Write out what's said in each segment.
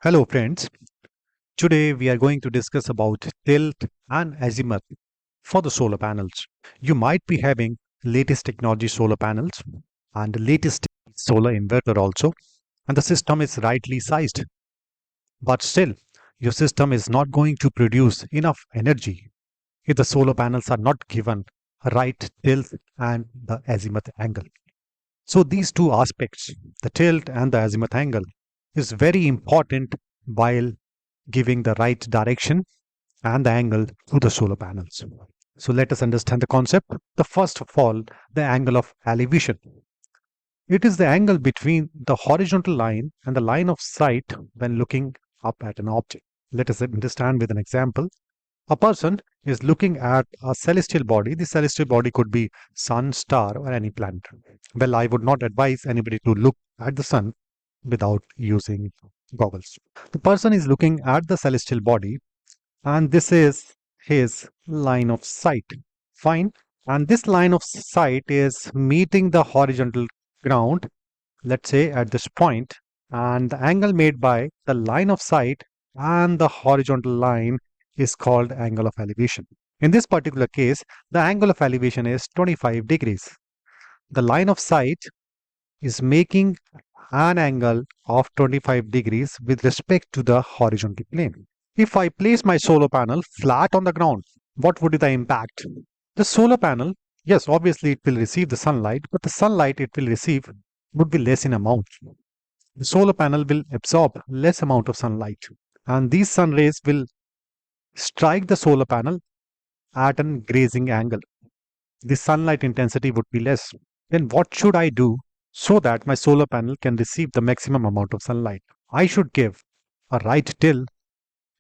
Hello friends, today we are going to discuss about tilt and azimuth for the solar panels. You might be having latest technology solar panels and the latest solar inverter also, and the system is rightly sized. But still, your system is not going to produce enough energy if the solar panels are not given a right tilt and the azimuth angle. So these two aspects, the tilt and the azimuth angle, is very important while giving the right direction and the angle to the solar panels. So let us understand the concept. The first of all, the angle of elevation. It is the angle between the horizontal line and the line of sight when looking up at an object. Let us understand with an example. A person is looking at a celestial body. The celestial body could be sun, star, or any planet. Well, I would not advise anybody to look at the sun without using goggles. The person is looking at the celestial body, and this is his line of sight. Fine. And this line of sight is meeting the horizontal ground, let's say at this point, and the angle made by the line of sight and the horizontal line is called angle of elevation. In this particular case, the angle of elevation is 25 degrees. The line of sight is making an angle of 25 degrees with respect to the horizontal plane. If I place my solar panel flat on the ground, what would be the impact? The solar panel, yes, obviously it will receive the sunlight, but the sunlight it will receive would be less in amount. The solar panel will absorb less amount of sunlight, and these sun rays will strike the solar panel at an grazing angle. The sunlight intensity would be less. Then what should I do so that my solar panel can receive the maximum amount of sunlight? I should give a right tilt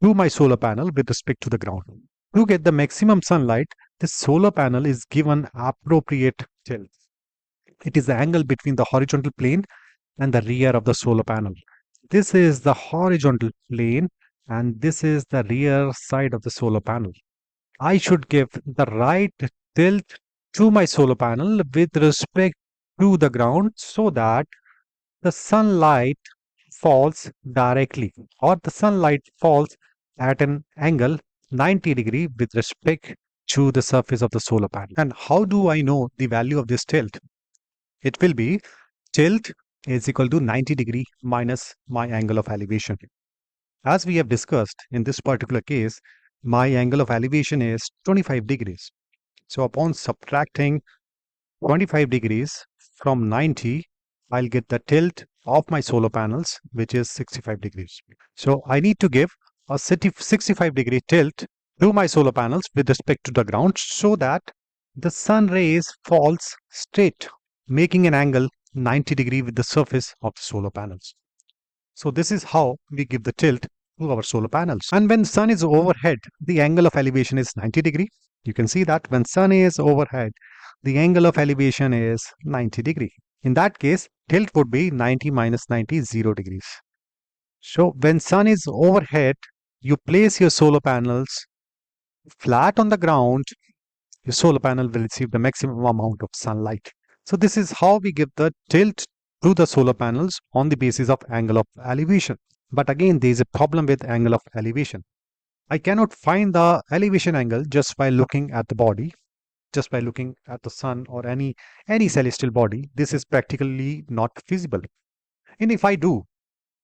to my solar panel with respect to the ground. To get the maximum sunlight, the solar panel is given appropriate tilt. It is the angle between the horizontal plane and the rear of the solar panel. This is the horizontal plane and this is the rear side of the solar panel. I should give the right tilt to my solar panel with respect to the ground so that the sunlight falls directly or the sunlight falls at an angle 90-degree with respect to the surface of the solar panel. And how do I know the value of this tilt? It will be tilt is equal to 90-degree minus my angle of elevation. As we have discussed in this particular case, my angle of elevation is 25 degrees. So upon subtracting 25 degrees from 90, I'll get the tilt of my solar panels, which is 65 degrees. So I need to give a 65-degree tilt to my solar panels with respect to the ground so that the sun rays falls straight, making an angle 90-degree with the surface of the solar panels. So this is how we give the tilt to our solar panels. And when sun is overhead, the angle of elevation is 90-degree. You can see that when sun is overhead, the angle of elevation is 90-degree. In that case, tilt would be 90 minus 90, 0 degrees. So when sun is overhead, you place your solar panels flat on the ground, your solar panel will receive the maximum amount of sunlight. So this is how we give the tilt to the solar panels on the basis of angle of elevation. But again, there is a problem with angle of elevation. I cannot find the elevation angle just by looking at the body, just by looking at the sun or any celestial body. This is practically not feasible. And if I do,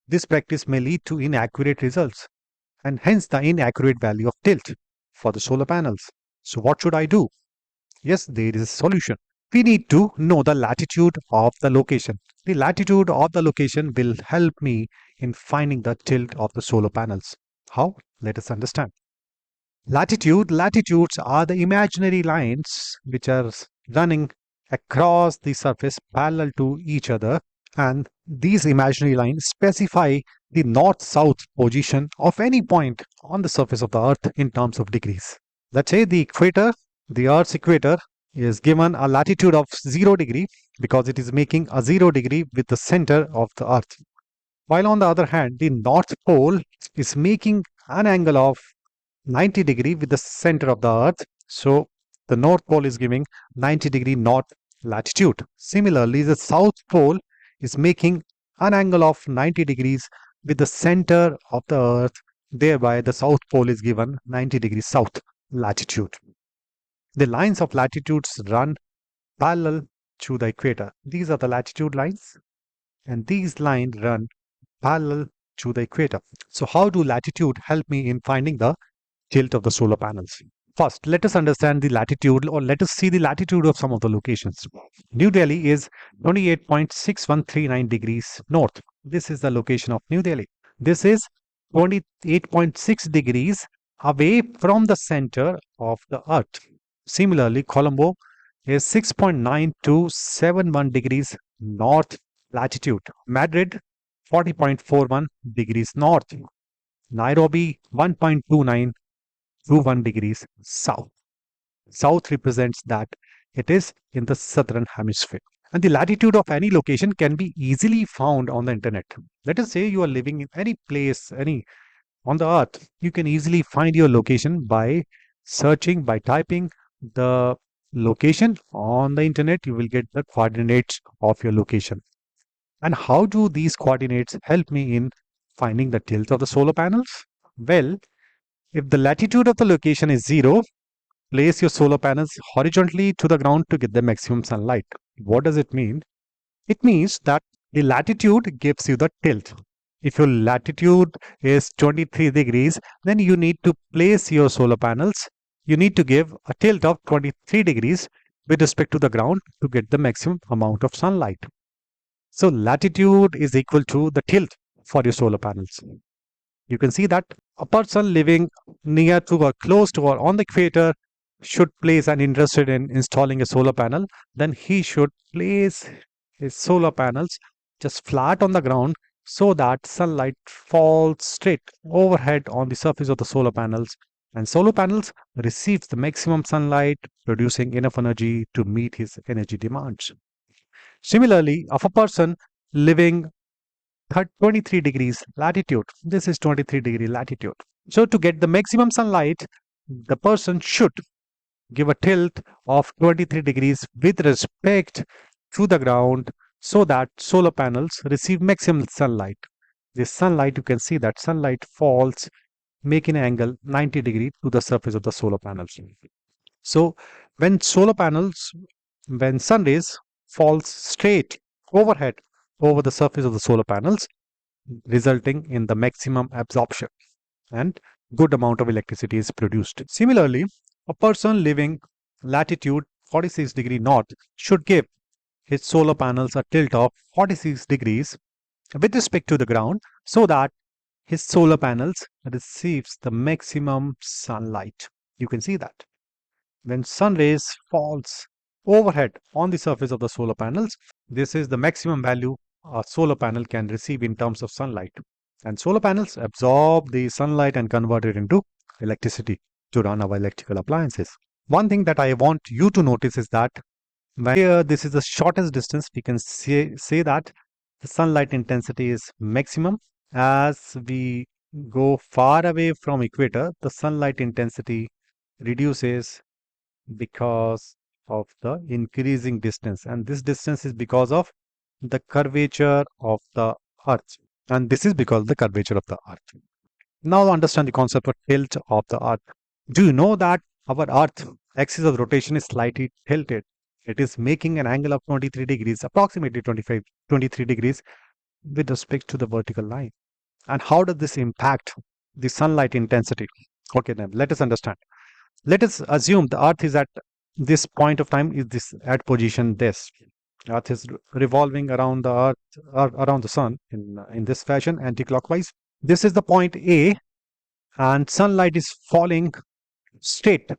this practice may lead to inaccurate results and hence the inaccurate value of tilt for the solar panels. So what should I do? Yes, there is a solution. We need to know the latitude of the location. The latitude of the location will help me in finding the tilt of the solar panels. How? Let us understand. Latitudes are the imaginary lines which are running across the surface parallel to each other, and these imaginary lines specify the north-south position of any point on the surface of the earth in terms of degrees. Let's say the equator, the earth's equator is given a latitude of 0 degree because it is making a 0 degree with the center of the earth. While on the other hand, the north pole is making an angle of 90-degree with the center of the earth. So the north pole is giving 90-degree north latitude. Similarly, the south pole is making an angle of 90 degrees with the center of the Earth. Thereby, the South Pole is given 90 degrees south latitude. The lines of latitudes run parallel to the equator. These are the latitude lines, and these lines run parallel to the equator. So, how do latitude help me in finding the tilt of the solar panels? First, let us understand the latitude, or let us see the latitude of some of the locations. New Delhi is 28.6139 degrees north. This is the location of New Delhi. This is 28.6 degrees away from the center of the Earth. Similarly, Colombo is 6.9271 degrees north latitude. Madrid, 40.41 degrees north. Nairobi, 1.2921 degrees south. South represents that it is in the southern hemisphere. And the latitude of any location can be easily found on the internet. Let us say you are living in any place, any on the earth. You can easily find your location by searching, by typing the location on the internet. You will get the coordinates of your location. And how do these coordinates help me in finding the tilt of the solar panels? Well, if the latitude of the location is 0, place your solar panels horizontally to the ground to get the maximum sunlight. What does it mean? It means that the latitude gives you the tilt. If your latitude is 23 degrees, then you need to place your solar panels. You need to give a tilt of 23 degrees with respect to the ground to get the maximum amount of sunlight. So latitude is equal to the tilt for your solar panels. You can see that a person living near to or close to or on the equator should place and interested in installing a solar panel, then he should place his solar panels just flat on the ground so that sunlight falls straight overhead on the surface of the solar panels, and solar panels receives the maximum sunlight, producing enough energy to meet his energy demands. Similarly, of a person living 23 degrees latitude. This is 23-degree latitude. So to get the maximum sunlight, the person should give a tilt of 23 degrees with respect to the ground so that solar panels receive maximum sunlight. This sunlight, you can see that sunlight falls making an angle 90 degree to the surface of the solar panels. So when when sun rays falls straight overhead over the surface of the solar panels, resulting in the maximum absorption and good amount of electricity is produced. Similarly, a person living latitude 46 degree north should give his solar panels a tilt of 46 degrees with respect to the ground so that his solar panels receives the maximum sunlight. You can see that when sun rays falls overhead on the surface of the solar panels, this is the maximum value a solar panel can receive in terms of sunlight. And solar panels absorb the sunlight and convert it into electricity to run our electrical appliances. One thing that I want you to notice is that when this is the shortest distance, we can say that the sunlight intensity is maximum. As we go far away from equator, the sunlight intensity reduces because of the increasing distance, and this distance is because of the curvature of the earth, and this is because of the curvature of the earth. Now understand the concept of tilt of the earth. Do you know that our earth axis of rotation is slightly tilted? It is making an angle of 23 degrees, approximately 23 degrees with respect to the vertical line. And how does this impact the sunlight intensity? Okay, then let us understand. Let us assume the earth is at this point of time, is this at position this. Earth is revolving around the earth, around the sun in this fashion, anti-clockwise. This is the point A, and sunlight is falling straight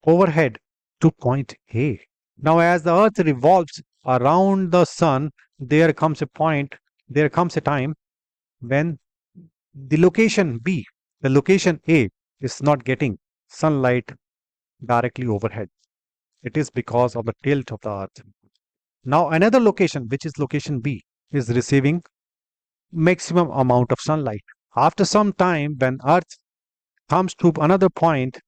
overhead to point A. Now, as the earth revolves around the sun, there comes a time when the location B, the location A, is not getting sunlight directly overhead. It is because of the tilt of the earth. Now another location, which is location B, is receiving maximum amount of sunlight. After some time, when earth comes to another point,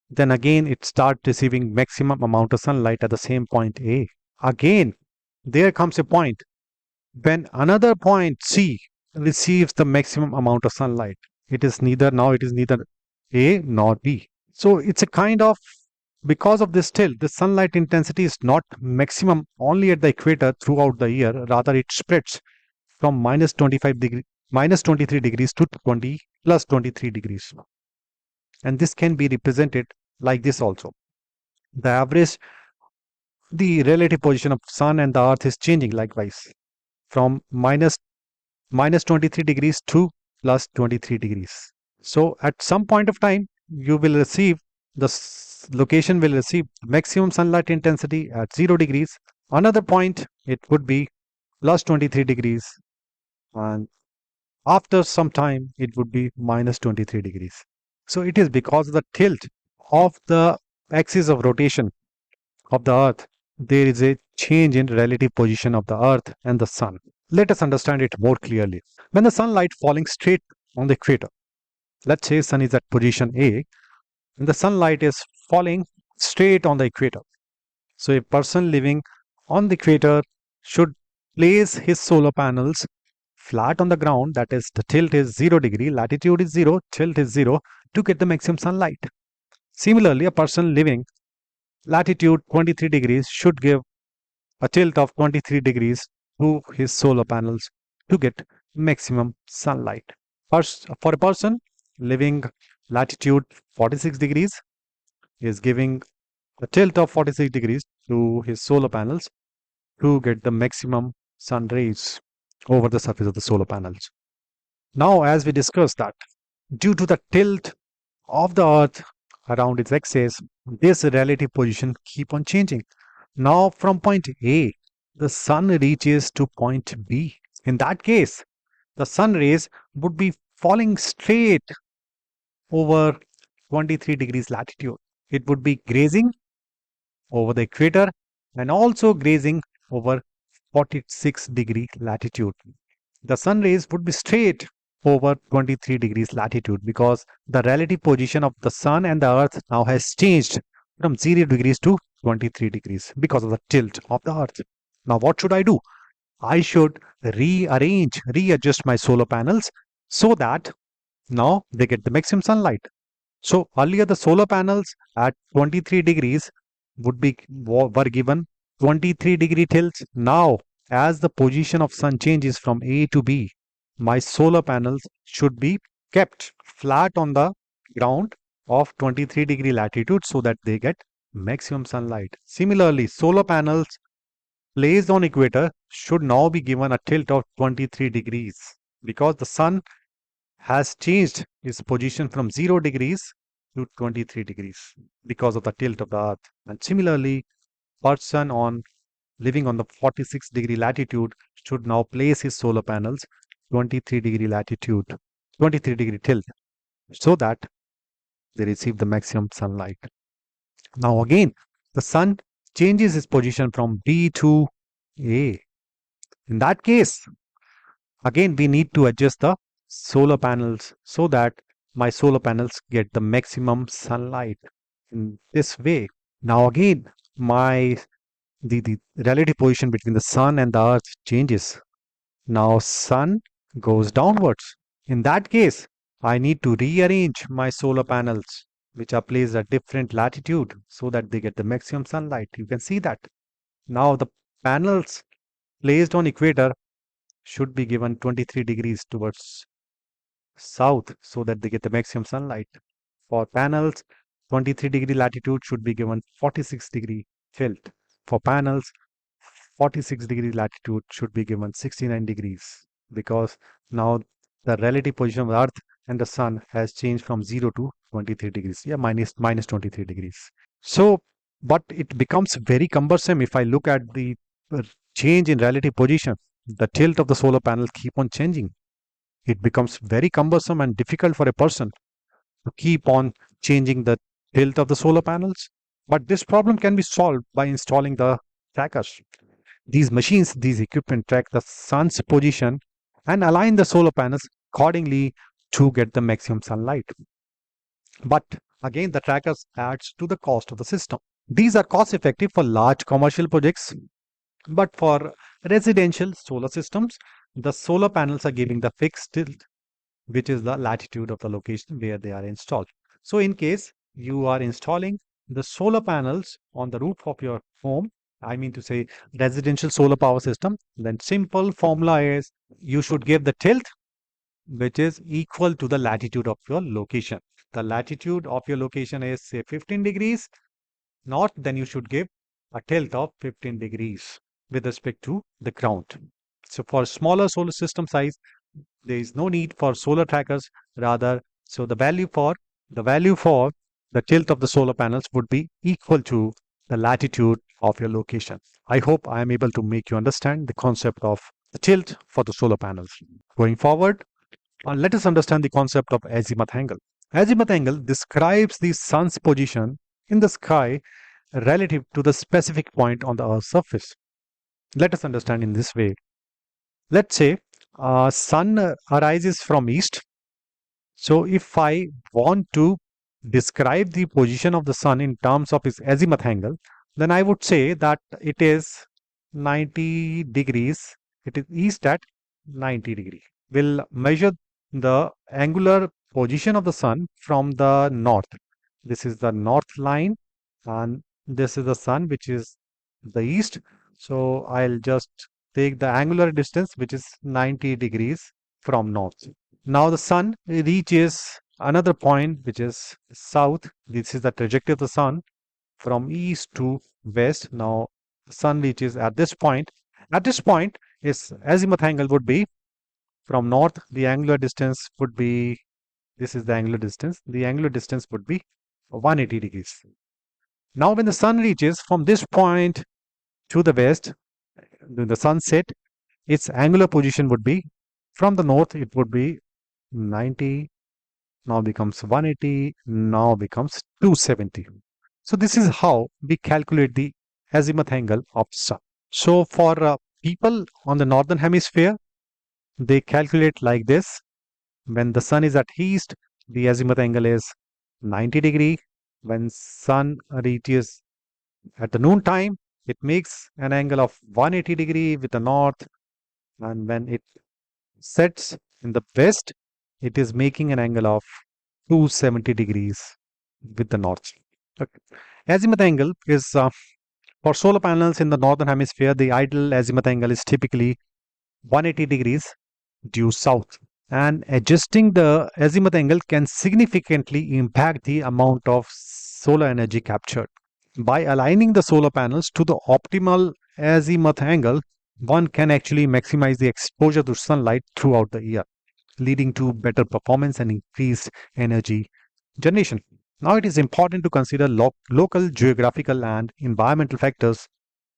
then again it starts receiving maximum amount of sunlight at the same point A. Again, there comes a point when another point C receives the maximum amount of sunlight. It is neither A nor B. So it's a kind of, because of this tilt, the sunlight intensity is not maximum only at the equator throughout the year. Rather, it spreads from minus 25 degree, minus 23 degrees to 20 plus 23 degrees. And this can be represented like this also. The average, the relative position of sun and the earth is changing likewise from minus 23 degrees to plus 23 degrees. So at some point of time, you will receive location will receive maximum sunlight intensity at 0 degrees. Another point, it would be plus 23 degrees. And after some time, it would be minus 23 degrees. So it is because of the tilt of the axis of rotation of the earth, there is a change in relative position of the earth and the sun. Let us understand it more clearly. When the sunlight falling straight on the equator, let's say sun is at position A, and the sunlight is falling straight on the equator. So a person living on the equator should place his solar panels flat on the ground, that is the tilt is 0 degree, latitude is 0, tilt is 0, to get the maximum sunlight. Similarly, a person living latitude 23 degrees should give a tilt of 23 degrees to his solar panels to get maximum sunlight. For a person living latitude 46 degrees is giving a tilt of 46 degrees to his solar panels to get the maximum sun rays over the surface of the solar panels. Now, as we discussed that, due to the tilt of the earth around its axis, this relative position keep on changing. Now from point A, the sun reaches to point B. In that case, the sun rays would be falling straight over 23 degrees latitude. It would be grazing over the equator and also grazing over 46 degree latitude. The sun rays would be straight over 23 degrees latitude because the relative position of the sun and the earth now has changed from 0 degrees to 23 degrees because of the tilt of the earth. Now what should I do? I should readjust my solar panels so that now they get the maximum sunlight. So earlier the solar panels at 23 degrees were given 23-degree tilts. Now, as the position of sun changes from A to B, my solar panels should be kept flat on the ground of 23-degree latitude so that they get maximum sunlight. Similarly, solar panels placed on equator should now be given a tilt of 23 degrees because the sun has changed its position from 0 degrees to 23 degrees because of the tilt of the earth. And similarly, person on living on the 46-degree latitude should now place his solar panels 23-degree latitude, 23-degree tilt, so that they receive the maximum sunlight. Now again, the sun changes its position from B to A. In that case, again we need to adjust the solar panels so that my solar panels get the maximum sunlight in this way. Now again, the relative position between the sun and the earth changes. Now sun goes downwards. In that case, I need to rearrange my solar panels, which are placed at different latitude so that they get the maximum sunlight. You can see that. Now the panels placed on equator should be given 23 degrees towards south so that they get the maximum sunlight. For panels, 23-degree latitude should be given 46-degree tilt. For panels, 46-degree latitude should be given 69 degrees because now the relative position of the earth and the sun has changed from 0 to 23 degrees. Yeah, minus 23 degrees. So, but it becomes very cumbersome if I look at the change in relative position. The tilt of the solar panel keep on changing. It becomes very cumbersome and difficult for a person to keep on changing the tilt of the solar panels. But this problem can be solved by installing the trackers. These machines, these equipment track the sun's position and align the solar panels accordingly to get the maximum sunlight. But again, the trackers adds to the cost of the system. These are cost effective for large commercial projects, but for residential solar systems, the solar panels are giving the fixed tilt, which is the latitude of the location where they are installed. So in case you are installing the solar panels on the roof of your home, I mean to say residential solar power system, then simple formula is you should give the tilt which is equal to the latitude of your location. The latitude of your location is say 15 degrees north, then you should give a tilt of 15 degrees with respect to the ground. So for smaller solar system size, there is no need for solar trackers. Rather, so the value for the tilt of the solar panels would be equal to the latitude of your location. I hope I am able to make you understand the concept of the tilt for the solar panels. Going forward, let us understand the concept of azimuth angle. Azimuth angle describes the sun's position in the sky relative to the specific point on the Earth's surface. Let us understand in this way. Let's say sun arises from east. So if I want to describe the position of the sun in terms of its azimuth angle, then I would say that it is 90 degrees. It is east at 90 degree. We'll measure the angular position of the sun from the north. This is the north line, and this is the sun, which is the east. So I'll just take the angular distance, which is 90 degrees from north. Now the sun reaches another point, which is south. This is the trajectory of the sun from east to west. Now the sun reaches at this point. At this point, its azimuth angle would be from north. The angular distance would be, this is the angular distance. The angular distance would be 180 degrees. Now when the sun reaches from this point to the west, when the sun set, its angular position would be from the north, it would be 90, now becomes 180, now becomes 270. So this is how we calculate the azimuth angle of sun. So for people on the northern hemisphere, they calculate like this. When the sun is at east, the azimuth angle is 90 degree. When sun reaches at the noon time, it makes an angle of 180 degree with the north, and when it sets in the west, it is making an angle of 270 degrees with the north. Okay. Azimuth angle is for solar panels in the northern hemisphere, the ideal azimuth angle is typically 180 degrees due south. And adjusting the azimuth angle can significantly impact the amount of solar energy captured. By aligning the solar panels to the optimal azimuth angle, one can actually maximize the exposure to sunlight throughout the year, leading to better performance and increased energy generation. Now, it is important to consider local geographical and environmental factors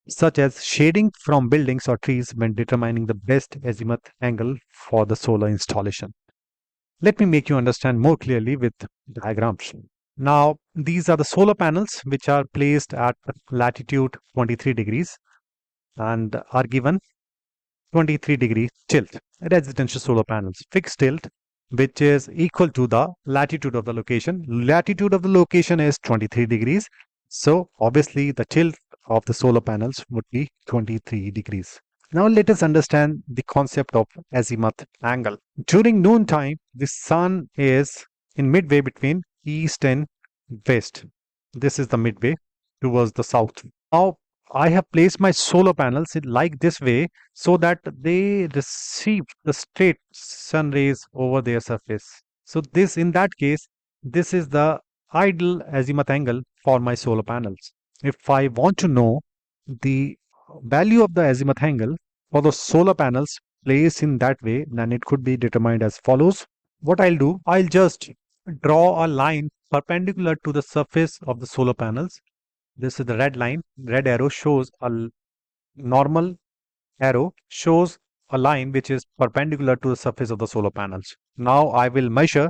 such as shading from buildings or trees when determining the best azimuth angle for the solar installation. Let me make you understand more clearly with diagrams. Now, these are the solar panels which are placed at latitude 23 degrees and are given 23-degree tilt. Residential solar panels, fixed tilt, which is equal to the latitude of the location. Latitude of the location is 23 degrees. So obviously the tilt of the solar panels would be 23 degrees. Now let us understand the concept of azimuth angle. During noon time, the sun is in midway between east and west. This is the midway towards the south. Now I have placed my solar panels in like this way so that they receive the straight sun rays over their surface. So this, in that case, this is the ideal azimuth angle for my solar panels. If I want to know the value of the azimuth angle for the solar panels placed in that way, then it could be determined as follows. What I'll do, I'll just draw a line perpendicular to the surface of the solar panels. This is the red line. Red arrow shows a normal arrow shows a line which is perpendicular to the surface of the solar panels. Now I will measure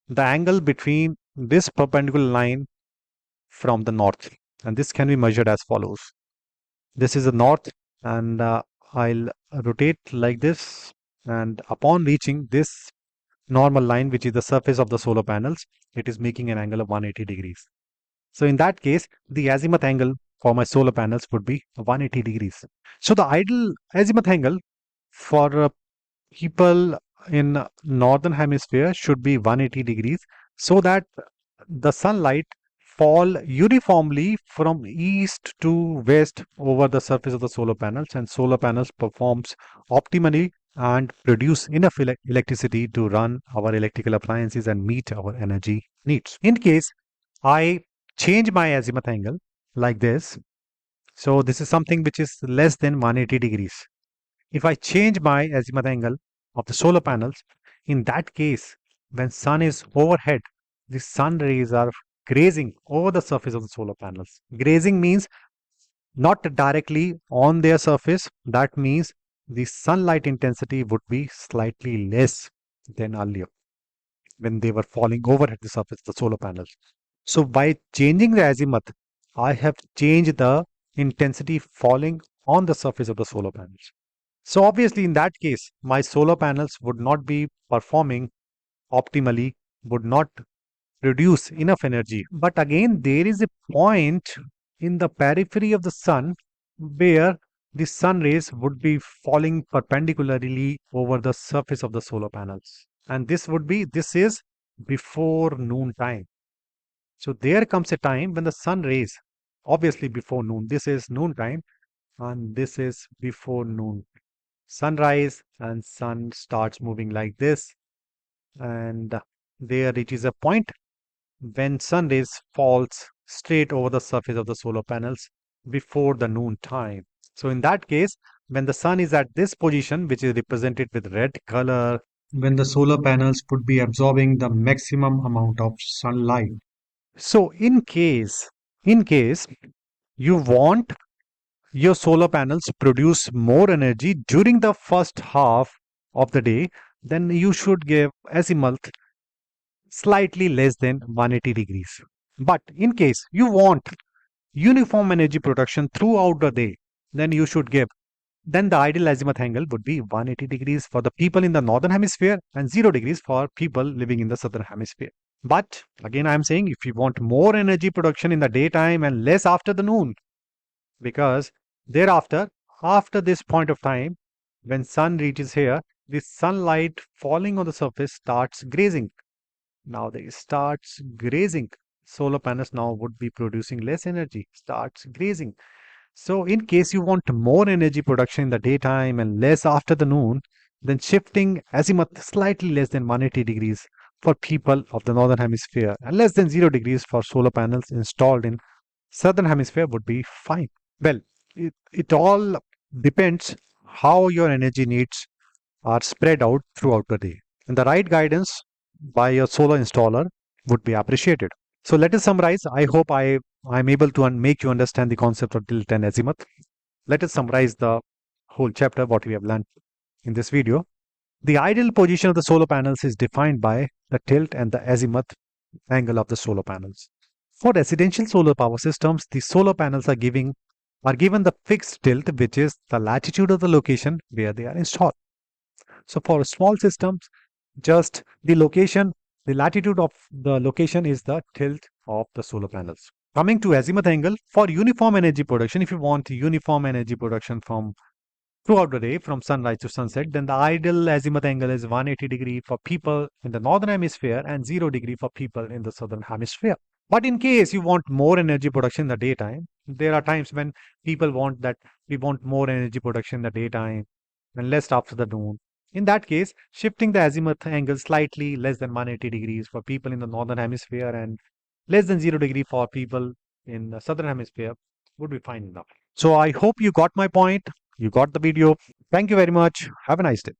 the angle between this perpendicular line from the north, and this can be measured as follows. This is the north, and I'll rotate like this, and upon reaching this normal line, which is the surface of the solar panels, it is making an angle of 180 degrees. So in that case, the azimuth angle for my solar panels would be 180 degrees. So the ideal azimuth angle for people in northern hemisphere should be 180 degrees so that the sunlight fall uniformly from east to west over the surface of the solar panels, and solar panels performs optimally and produce enough electricity to run our electrical appliances and meet our energy needs. In case I change my azimuth angle like this, so this is something which is less than 180 degrees. If I change my azimuth angle of the solar panels, in that case, when sun is overhead, the sun rays are grazing over the surface of the solar panels. Grazing means not directly on their surface. That means the sunlight intensity would be slightly less than earlier when they were falling over at the surface of the solar panels. So by changing the azimuth, I have changed the intensity falling on the surface of the solar panels. So obviously in that case, my solar panels would not be performing optimally, would not produce enough energy. But again, there is a point in the periphery of the sun where the sun rays would be falling perpendicularly over the surface of the solar panels. And this is before noon time. So there comes a time when the sun rays, obviously before noon, this is noon time, and this is before noon. Sunrise and sun starts moving like this, and there reaches a point when sun rays falls straight over the surface of the solar panels before the noon time. So in that case, when the sun is at this position, which is represented with red color, when the solar panels would be absorbing the maximum amount of sunlight. So in case you want your solar panels produce more energy during the first half of the day, then you should give azimuth slightly less than 180 degrees. But in case you want uniform energy production throughout the day, then you should give then the ideal azimuth angle would be 180 degrees for the people in the northern hemisphere and 0 degrees for people living in the southern hemisphere. But again, I am saying if you want more energy production in the daytime and less after the noon, because thereafter, after this point of time, when sun reaches here, the sunlight falling on the surface starts grazing. Now they starts grazing. Solar panels now would be producing less energy, starts grazing. So in case you want more energy production in the daytime and less after the noon, then shifting azimuth slightly less than 180 degrees for people of the northern hemisphere and less than 0 degrees for solar panels installed in southern hemisphere would be fine. Well, it all depends how your energy needs are spread out throughout the day. And the right guidance by your solar installer would be appreciated. So let us summarize. I hope I'm able to make you understand the concept of tilt and azimuth. Let us summarize the whole chapter, what we have learned in this video. The ideal position of the solar panels is defined by the tilt and the azimuth angle of the solar panels. For residential solar power systems, the solar panels are given the fixed tilt, which is the latitude of the location where they are installed. So for small systems, just the latitude of the location is the tilt of the solar panels. Coming to azimuth angle, for uniform energy production, if you want uniform energy production from throughout the day from sunrise to sunset, then the ideal azimuth angle is 180 degree for people in the northern hemisphere and 0 degree for people in the southern hemisphere. But in case you want more energy production in the daytime, there are times when people want that we want more energy production in the daytime and less after the noon. In that case, shifting the azimuth angle slightly less than 180 degrees for people in the northern hemisphere and less than 0 degree for people in the southern hemisphere would be fine enough. So I hope you got my point. You got the video. Thank you very much. Have a nice day.